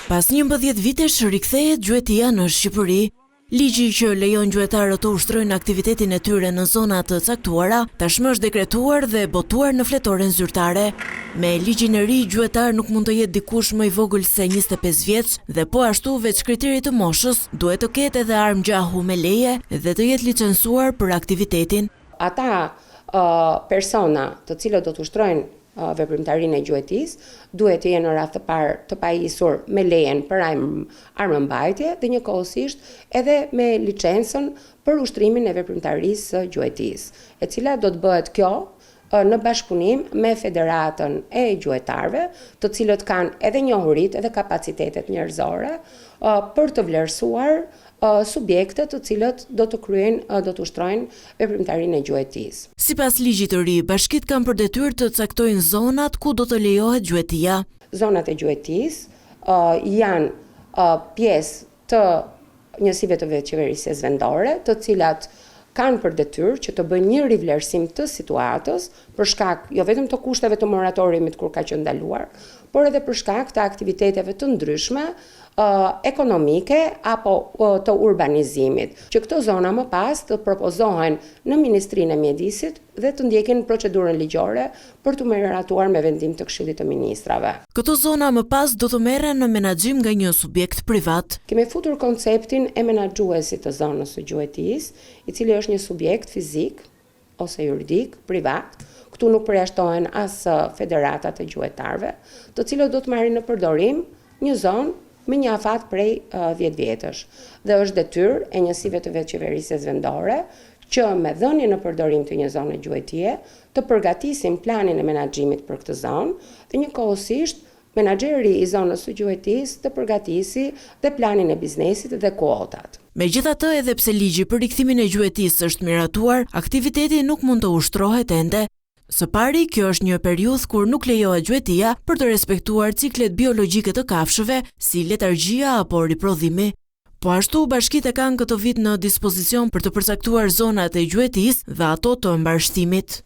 Pas 11 vitesh rikthehet gjuetia në Shqipëri. Ligji që lejon gjuetarët të ushtrojnë aktivitetin e tyre në zona të caktuara, tashmë është dekretuar dhe botuar në fletoren zyrtare. Me ligjin e ri, gjuetar nuk mund të jetë dikush më i vogël se 25 vjeç dhe po ashtu veç kriterit të moshës, duhet të ketë edhe armë gjahu me leje dhe të jetë licencuar për aktivitetin. Ata persona të cilët do të ushtrojnë veprimtarinë e gjuetisë duhet të jenë në radhë të parë të pajisur me lejen për armëmbajtje dhe njëkohësisht edhe me licencën për ushtrimin e veprimtarisë së gjuetisë, e cila do të bëhet kjo në bashkëpunim me Federatën e Gjuetarëve, të cilët kanë edhe njohuritë edhe kapacitetet njerëzore për të vlerësuar subjektet të cilët do të ushtrojnë veprimtarinë e gjuetisë. Sipas ligjit të ri, bashkitë kanë për detyrë të caktojnë zonat ku do të lejohet gjuetia. Zonat e gjuetisë janë pjesë të njësive të qeverisjes vendore, të cilat kanë për detyrë që të bëjnë një rivlerësim të situatës për shkak jo vetëm të kushteve të moratorimit kur ka qenë ndaluar, por edhe për shkak të aktiviteteve të ndryshme ekonomike apo të urbanizimit, që këto zona më pas të propozohen në Ministrinë e Mjedisit dhe të ndjekin procedurën ligjore për të miratuar me vendim të Këshillit të Ministrave. Këto zona më pas do të merren në menaxhim nga një subjekt privat. Kemi futur konceptin e menaxhuesit të zonës së gjuetisë, i cili është një subjekt fizik ose juridik privat. Këtu nuk përjashtohen as federatat e gjuetarëve, të cilët do të marrin në përdorim një zonë me një afat prej 10 vjetësh. Dhe është detyrë e njësive të veçqeverisjes vendore që me dhënien në përdorim të një zone gjuetie të përgatisin planin e menaxhimit për këtë zonë dhe njëkohësisht menaxheri i zonës së gjuetisë të përgatisi dhe planin e biznesit dhe kuotat. Megjithatë, edhe pse ligji për rikthimin e gjuetisë është miratuar, aktiviteti nuk mund të ushtrohet ende. Së pari, kjo është një periudhë kur nuk lejohet gjuetia për të respektuar ciklet biologjike të kafshëve, si letargjia apo riprodhimi. Po ashtu, bashkitë kanë këtë vit në dispozicion për të përcaktuar zonat e gjuetisë dhe ato të mbarshtimit.